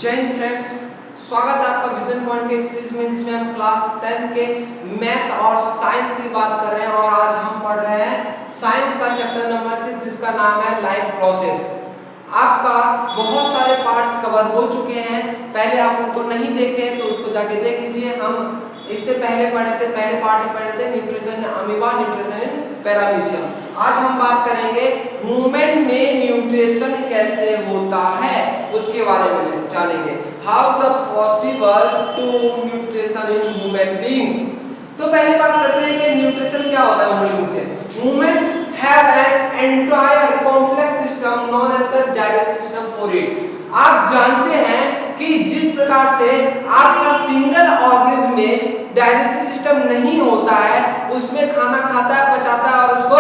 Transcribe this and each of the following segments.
जय हिंद फ्रेंड्स, स्वागत है आपका विजन पॉइंट के सीरीज में जिसमें हम क्लास 10th के मैथ और साइंस की बात कर रहे हैं। और आज हम पढ़ रहे हैं साइंस का चैप्टर नंबर 6 जिसका नाम है लाइफ प्रोसेस। आपका बहुत सारे पार्ट्स कवर हो चुके हैं, पहले आप उनको नहीं देखे तो उसको जाके देख लीजिए। हम इससे पहले पहले पार्ट में पढ़े थे nutrition amoeba, nutrition in paramecium. आज हम बात करेंगे ह्यूमन में न्यूट्रिशन कैसे होता है उसके बारे में जानेंगे। How the possible to nutrition in human beings. तो पहली बात करते हैं कि न्यूट्रिशन क्या होता है ह्यूमन बीइंग से। Human have an entire complex system known as the digestive system for it. आप जानते हैं कि जिस प्रकार से आपका सिंगल ऑर्गेनिज्म में डाइजेस्टिव सिस्टम नहीं होता है, उसमें खाना खाता है, पचाता है और उसको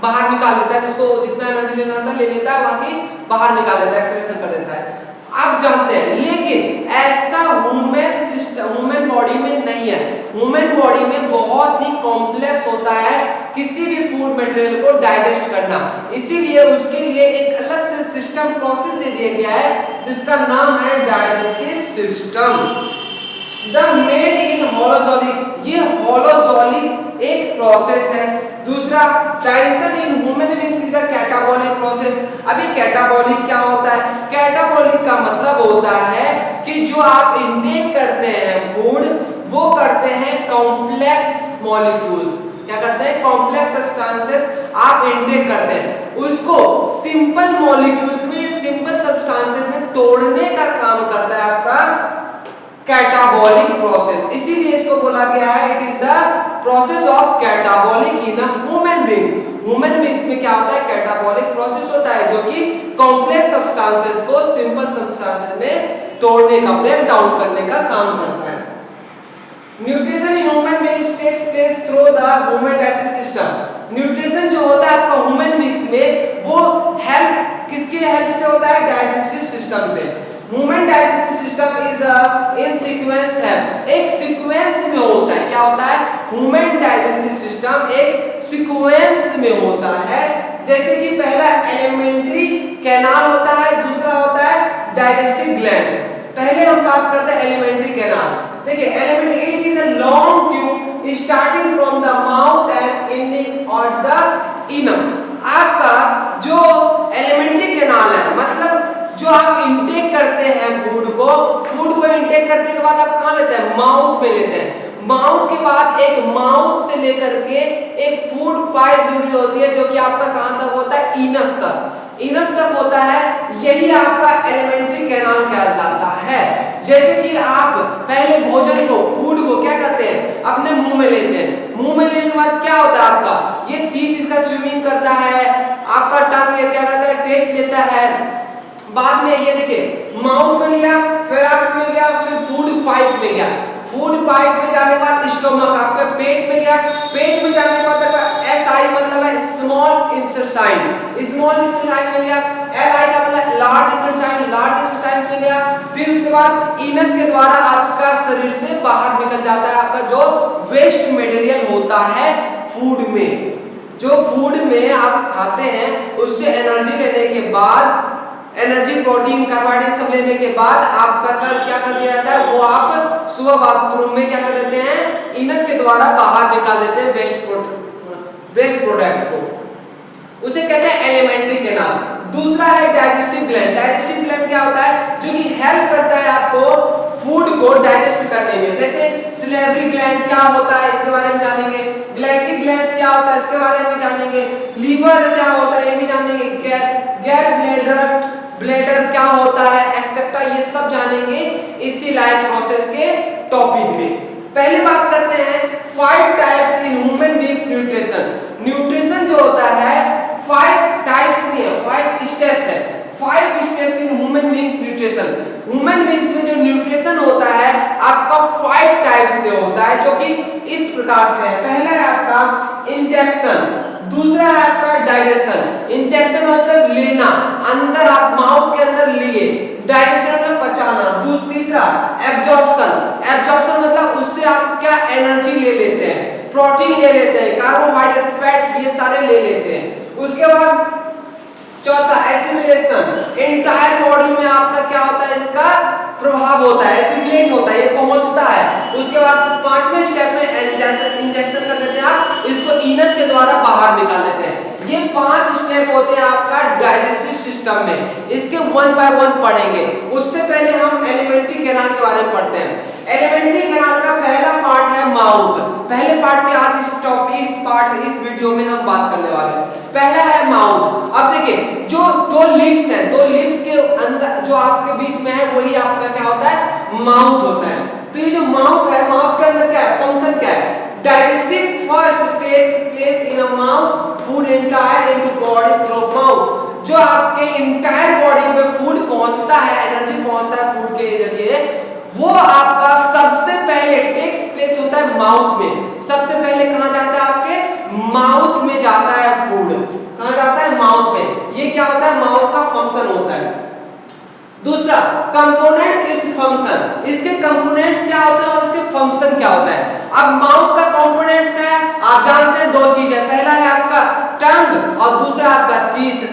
बाहर निकाल देता है। जिसको जितना एनर्जी लेना था ले लेता है, बाकी बाहर निकाल देता है, एक्सक्रीशन कर देता है। आप जानते हैं, लेकिन ऐसा ह्यूमन बॉडी में नहीं है। ह्यूमन बॉडी में बहुत ही कॉम्प्लेक्स होता है किसी भी फूड मटेरियल को डाइजेस्ट करना। इसीलिए उसके लिए एक अलग से सिस्टम प्रोसेस दे दिया गया है जिसका नाम है digestive system. The made in holozoic, ये होलोजोलिक एक प्रोसेस है। दूसरा, digestion in human beings is a catabolic process. अभी कैटाबॉलिक क्या होता है? कैटाबॉलिक का मतलब होता है कि जो आप इंटेक करते हैं फूड, वो करते हैं कॉम्प्लेक्स मॉलिक्यूल्स। क्या करते हैं? कॉम्प्लेक्स सब्सटेंसेस आप इंटेक करते हैं, उसको सिंपल मॉलिक्यूल्स में, सिंपल सब्सटेंसेस में तोड़ने का काम करता है आपका कैटाबॉलिक प्रोसेस। इसीलिए इसको बोला गया है it is the process of catabolic in a human being. Human beings में क्या होता है? कैटाबॉलिक प्रोसेस होता है जो कि कॉम्प्लेक्स सब्सटेंसेस को सिंपल सब्सटेंसेस में तोड़ने का, ब्रेक डाउन करने का काम करता है। Nutrition in human beings takes place through the human digestive system. Nutrition जो होता है आपका ह्यूमन बीइंग्स में, वो हेल्प किसके हेल्प से होता है? डाइजेस्टिव सिस्टम से। Human digestive system is in sequence है, एक सीक्वेंस में होता है। क्या होता है? ह्यूमन डाइजेस्टिव सिस्टम एक सीक्वेंस में होता है। जैसे कि पहला एलिमेंट्री कैनाल होता है, दूसरा होता है डाइजेस्टिव ग्लैंड्स। पहले हम बात करते हैं एलिमेंट्री कैनाल। देखिए, alimentary it is a long tube starting from the mouth and ending on the anus. आपका जो एलिमेंट्री कैनाल है, मतलब जो आप इंटेक करते हैं फूड को इंटेक करने के बाद आप कहाँ लेते हैं? माउथ में लेते हैं। माउथ के बाद एक माउथ से लेकर के एक फूड पाइप जरूरी होती है जो कि आपका कहाँ तक होता है? इनस तक। इनस तक होता है, यही आपका एलिमेंट्री कैनाल कहलाता है। जैसे कि आप पहले भोजन को, फूड को क्या करते हैं? अपने मुंह में लेते हैं। मुंह में लेने के बाद क्या होता है आपका? ये टीथ इसका च्यूइंग करता है, आपका टंग ये क्या करता है? टेस्ट लेता है। बाद में ये देखिए, माउथ में लिया, फेराक्स में गया, फिर फूड पाइप में गया। फूड पाइप में जाने के बाद स्टोमक आपके पेट में गया। पेट में जाने के बाद एसआई मतलब है स्मॉल इंटेस्टाइन, स्मॉल इंटेस्टाइन में गया। एलआई का मतलब लार्ज इंटेस्टाइन, लार्ज इंटेस्टाइन में गया। फिर उसके बाद इनस के द्वारा आपका शरीर से बाहर निकल जाता है आपका जो वेस्ट मटेरियल होता है फूड में। जो फूड में आप खाते हैं उससे एनर्जी लेने के बाद, एनर्जी, प्रोटीन, कार्बोहाइड्रेट सब लेने के बाद आपका क्या कर दिया जाता है? वो आप सुबह बाथरूम में क्या कर देते हैं? इनस के द्वारा बाहर निकाल देते हैं वेस्ट प्रोडक्ट को। उसे कहते हैं एलिमेंट्री कैनाल। दूसरा है डाइजेस्टिव ग्लैंड। डाइजेस्टिव ग्लैंड क्या होता है? जो कि हेल्प करता है आपको फूड को डाइजेस्ट करने में। जैसे सिलेवरी ग्लैंड क्या होता है इसके बारे में जानेंगे। गैस्ट्रिक ग्लैंड क्या होता है इसके बारे में जानेंगे। लीवर क्या होता है ये भी जानेंगे। गैर ब्लैडर क्या होता है एक्सेट्रा, ये सब जानेंगे इसी लाइफ प्रोसेस के टॉपिक में। पहले बात करते हैं 5 types in human beings nutrition. Nutrition जो होता है 5 टाइप्स नहीं है, 5 स्टेप्स है। 5 steps in human beings nutrition. Human beings में जो न्यूट्रिशन होता है आपका 5 टाइप्स से होता है, जो कि इस प्रकार से है। पहला है आपका इंजेक्शन, दूसरा है आपका डाइजेशन। इंजेक्शन मतलब लेना, अंदर आप माउथ के अंदर लिए। डाइजेशन मतलब पचाना। तीसरा एब्जॉर्प्शन, एब्जॉर्प्शन मतलब उससे आप क्या एनर्जी ले लेते हैं, प्रोटीन ले लेते हैं, कार्बोहाइड्रेट, फैट ये सारे ले लेते हैं। उसके बाद चौथा एसिमिलेशन, एंटायर बॉडी में आपका क्या होता है है, इसका प्रभाव होता है, एसिमिलेट होता है, ये पहुंचता है। उसके बाद पांचवें स्टेप में इंजेक्शन कर देते हैं आप, इसको इनस के द्वारा बाहर निकाल देते हैं। ये 5 स्टेप होते हैं आपका डाइजेस्टिव सिस्टम में। इसके 1 बाय 1 पढ़ेंगे। उससे पहले हम एलिमेंट्री कैनाल के बारे में पढ़ते हैं। एलिमेंट्री कैनाल का पहला पार्ट है माउथ। पहले पार्ट के आज इस वीडियो में हम बात करने वाले हैं। पहला है माउथ। अब देखिए, जो दो लिप्स है, दो लिप्स के अंदर जो आपके बीच में है, वही आपका क्या होता है, माउथ होता है। तो ये जो माउथ है, माउथ के अंदर क्या है, फंक्शन क्या है, digestive first takes place in a mouth, food entire into body through mouth। जो आपके इंटायर बॉडी में फूड पहुंचता है, एनर्जी पहुंचता है फूड के जरिए, वो आपका सबसे पहले टेक्स प्लेस होता है माउथ में। सबसे पहले कहां जाता है, आपके माउथ में जाता है फूड। कहां जाता है, माउथ में। ये क्या होता है, माउथ का फंक्शन होता है। दूसरा, कंपोनेंट्स इस फंक्शन, इसके कंपोनेंट्स क्या होते हैं और इसके फंक्शन क्या होता है। अब माउथ का कंपोनेंट्स क्या है, आप जानते हैं, 2 चीज है। पहला है आपका टंग और दूसरा आपका टीथ।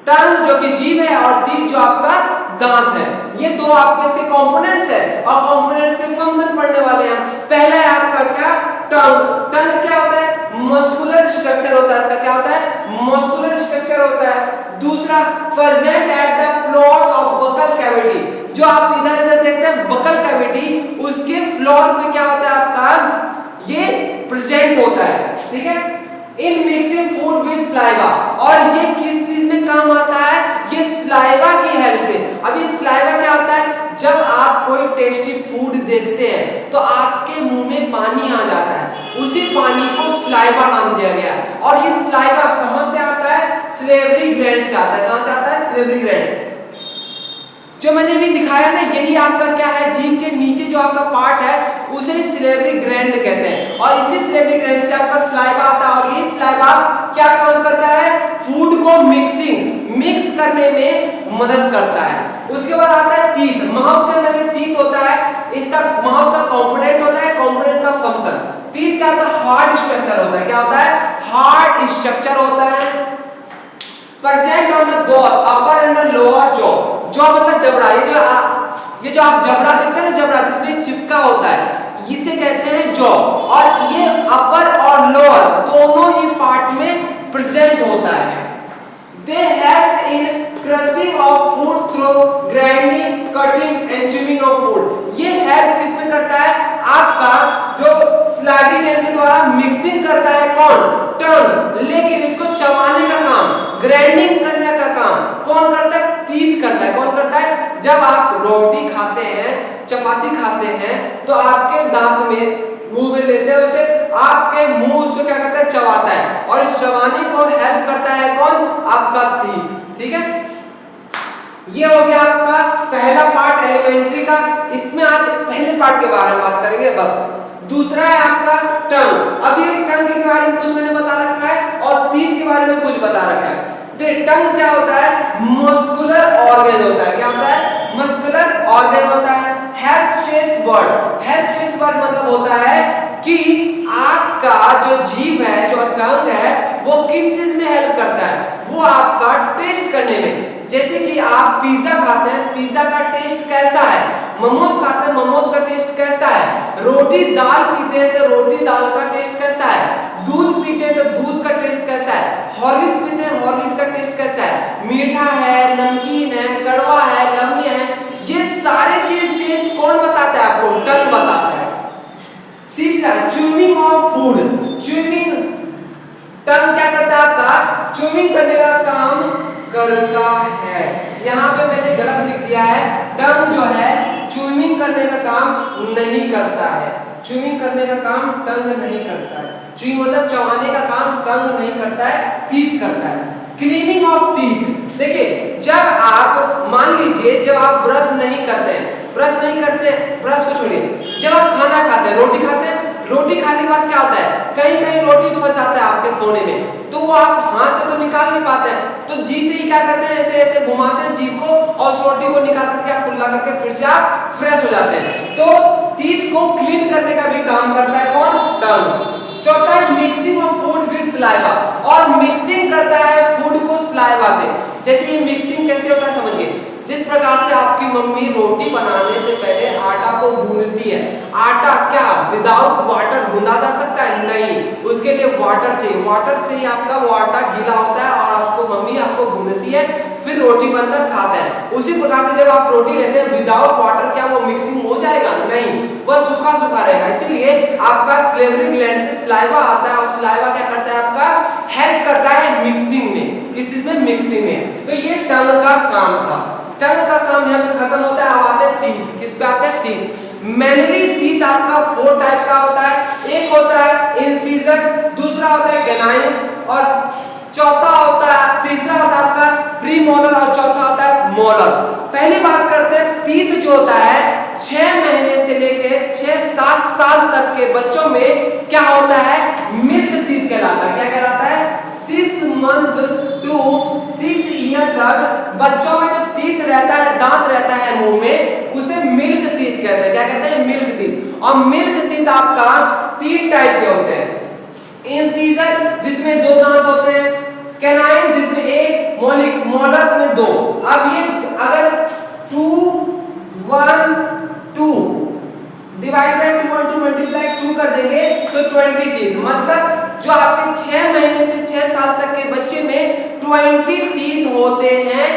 टंग जो कि जीभ है और टीथ जो आपका दांत है। ये 2 आपके इसके कंपोनेंट्स है और कंपोनेंट्स के फंक्शन पढ़ने वाले हैं। पहला है आपका क्या, टंग। टंग क्या होता है, मस्कुलर स्ट्रक्चर होता है। इसका क्या होता है, मस्कुलर स्ट्रक्चर होता है। दूसरा, present at the floors of buccal cavity. जो आप इधर देखते हैं बकल कैविटी, उसके फ्लोर पे क्या होता है आपका, ये प्रेजेंट होता है। ठीक है, इन मिक्सिंग फूड विद सलाइवा। और ये किस चीज में काम आता है, ये सलाइवा की हेल्प से। अब ये सलाइवा क्या होता है, जब आप कोई टेस्टी फूड देखते हैं तो आपके मुंह में पानी आ जाता है, उसी पानी को सलाइवा नाम दिया गया। और ये सलाइवा कहां से आता है, सलेवरी ग्लैंड से आता है। कहां से आता है, सलेवरी ग्लैंड। जो मैंने भी दिखाया ना, यही आपका क्या है, जीभ के नीचे जो आपका पार्ट है उसे सलेवरी ग्लैंड कहते हैं। और इसी सलेवरी ग्लैंड से आपका सलाइवा आता है। और ये सलाइवा क्या काम करता है, फूड को मिक्स करने में मदद करता है। उसके बाद आता है टीथ। माउथ के अंदर ये टीथ होता है, इसका माउथ का कंपोनेंट होता है, कंपोनेंट्स का फंक्शन। टीथ क्या होता है, हार्ड स्ट्रक्चर होता है। क्या होता है, हार्ड स्ट्रक्चर होता है। Present on the both upper and the lower jaw. Jaw मतलब जबड़ा। ये जो आप जबड़ा देखते हैं ना, जबड़ा जिसमें चिपका होता है, इसे कहते हैं जॉ। और ये अपर और लोअर दोनों ही पार्ट में प्रेजेंट होता है। They help in crushing of food through grinding, cutting and chewing of food. ये हेल्प किसमें करता है, आपका जो स्लाइडिंग ग्लैंड के द्वारा मिक्सिंग करता है, कौन, टंग। लेकिन इसको चबाने का काम, ग्राइंडिंग करने का काम कौन करता है, टीथ करता है। कौन करता है, जब आप रोटी खाते हैं, चपाती खाते हैं, तो आपके दांत में मुंह में लेते हैं उसे, आपके मुंह उसको क्या करता है, चबाता है। और इस चबाने को हेल्प करता है कौन, आपका टीथ। ठीक है, ये हो गया आपका पहला पार्ट एलिमेंट्री का। इसमें आज पहले पार्ट के बारे में बात करेंगे बस। दूसरा है आपका टंग। अभी टंग के बारे में कुछ मैंने बता रखा है और टीथ के बारे में कुछ बता रखा है। टंग क्या होता है, मस्कुलर ऑर्गन होता है। क्या होता है, मस्कुलर ऑर्गन होता है। Has taste bud. Has taste bud मतलब होता है कि आपका जो जीभ है, जो टंग है, वो किस चीज में हेल्प करता है, वो आपका टेस्ट करने में। जैसे कि आप पिज्जा खाते हैं, पिज्जा का टेस्ट कैसा है, मोमोज खाते हैं, मोमोज का टेस्ट कैसा है, रोटी दाल पीते हैं तो रोटी दाल का टेस्ट कैसा है, दूध पीते हैं तो दूध का टेस्ट कैसा है, हॉर्लिक्स पीते हैं हॉर्लिक्स का टेस्ट कैसा है, मीठा है, नमकीन है, कड़वा है, लवणीय है, ये सारे चीज टेस्ट कौन बताता है आपको, टंग बताता है। तीसरा, च्यूइंग ऑफ फूड। च्यूइंग, टंग क्या करता है आपका, च्यूइंग करने का काम करता है। यहाँ पे मैंने गलत लिख दिया है, टंग जो है च्यूइंग करने का काम नहीं करता है। च्यूइंग करने का काम टंग नहीं करता है। च्यूइंग मतलब चबाने का काम टंग नहीं करता है, टीथ करता है। Cleaning of teeth. देखिए, जब आप मान लीजिए जब आप ब्रश नहीं करते हैं, ब्रश को छोड़िए, जब आप खाना खाते हैं, रोटी खाते हैं, रोटी खाने के बाद क्या होता है, कहीं कहीं रोटी फंस जाता है आपके कोने में, तो वो आप हाथ से तो निकाल नहीं पाते हैं, तो जी से ही क्या करते हैं, ऐसे ऐसे घुमाते हैं जीभ को और उस रोटी को निकाल करके आप कुल्ला करके फिर से आप फ्रेश हो जाते हैं। तो टीथ को क्लीन करने का भी काम करता है कौन, टंग। चौथा है mixing of food with saliva, और मिक्सिंग करता है फूड को सलाइवा से। जैसे ये मिक्सिंग कैसे होता है समझिए, जिस प्रकार से आपकी मम्मी रोटी बनाने से पहले आटा को गूंदती है। आटा क्या विदाउट वाटर गूंदा जा सकता है? नहीं, उसके लिए वाटर चाहिए। वाटर से ही आपका वो आटा गीला होता है और आपको मम्मी आपको गूंदती है, फिर रोटी बनकर खाता है। उसी प्रकार से जब आप रोटी लेते हैं विदाउट वाटर, क्या वो मिक्सिंग हो जाएगा? नहीं, वह सूखा सूखा रहेगा। इसीलिए आपका सलेवरी ग्लैंड से सलाइवा आता है और सलाइवा क्या करता है? आपका हेल्प करता है मिक्सिंग में। किस चीज में? मिक्सिंग में। तो ये टंग का काम था। टंग का काम यहाँ पे खत्म होता है। अब आते हैं टीथ। किस पे आते हैं? टीथ। मैनली टीथ आपका 4 टाइप का होता है। एक होता है इंसिजर, दूसरा होता है कैनाइन्स और चौथा होता है, तीसरा होता है आपका प्रीमोलर और चौथा होता है मोलर। पहली बात करते हैं टीथ जो होता है 6 महीने से लेके 6-7 साल तक के बच्चों में क्या होता है? मिल्क टीथ कहलाता है। क्या कहलाता है? 6 मंथ टू 6 ईयर तक बच्चों में जो टीथ रहता है, दांत रहता है मुंह में, उसे मिल्क टीथ कहते हैं। क्या कहते हैं? Milk teeth. और मिल्क टीथ आपका 3 टाइप के होते हैं। इंसिजर जिसमें 2 दांत होते हैं, कैनाइन जिसमें 1, मोलर्स में 2। अब ये अगर 2 1 2 डिवाइड बाय 2 1 2 मल्टीप्लाई 2 कर देंगे तो 20 टीथ। मतलब जो आपके 6 महीने से 6 साल तक के बच्चे में 20 टीथ होते हैं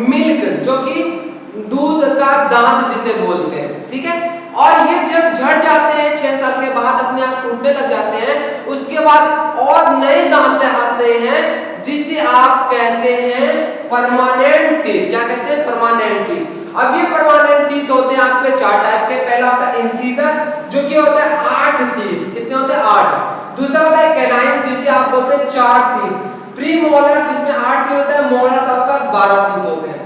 मिल्क, जो कि दूध का दांत जिसे बोलते हैं। ठीक है। और ये जब झड़ जाते हैं 6 साल के बाद, अपने आप टूटने लग जाते हैं, उसके बाद और नए दांत आते हैं जिसे आप कहते हैं परमानेंट टीथ। क्या कहते हैं? Permanent teeth. अब ये परमानेंट टीथ होते हैं आपके 4 टाइप के। पहला होता है इंसिजर जो कि होता है 8 टीथ। कितने होते हैं? 8। दूसरा होता है कैनाइन जिसे आप बोलते हैं 4 टीथ। प्रीमोलर जिसमें 8 टीथ होते हैं, मोलर आपका 12 टीथ होते हैं।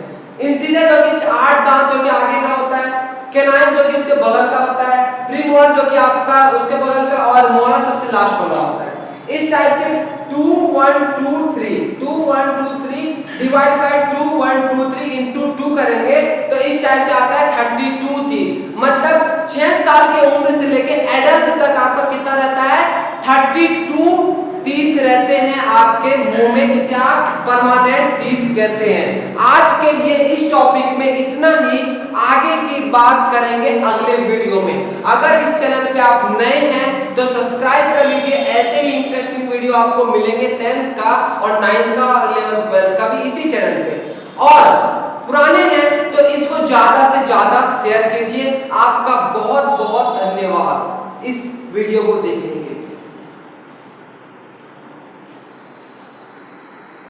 इंसिजर जो कि 8 दांत जो कि आगे का होता है, कैनाइन जो कि उसके बगल का होता है, प्रीमोलर जो कि आपका उसके बगल का, और मोलर सबसे लास्ट वाला होता है। इस टाइप से 2 1 2 3 2 1 2 3 डिवाइड बाय 2 1 2 3 इनटू 2 करेंगे तो इस टाइप से आता है 32 टीथ। मतलब 6 साल के उम्र से लेके एडल्ट तक आपका कितना रहता है? 32 टीथ रहते हैं आपके मुंह में, जिसे आप परमानेंट टीथ कहते हैं। आज के लिए इस टॉपिक में इतना ही। आगे की बात करेंगे अगले वीडियो में। अगर इस चैनल पे आप नए हैं तो सब्सक्राइब कर लीजिए। ऐसे ही इंटरेस्टिंग वीडियो आपको मिलेंगे 10th का और 9th का और 11th 12th का भी इसी चैनल पे। और पुराने हैं तो इसको ज्यादा से ज्यादा शेयर कीजिए। आपका बहुत बहुत धन्यवाद इस वीडियो को देखने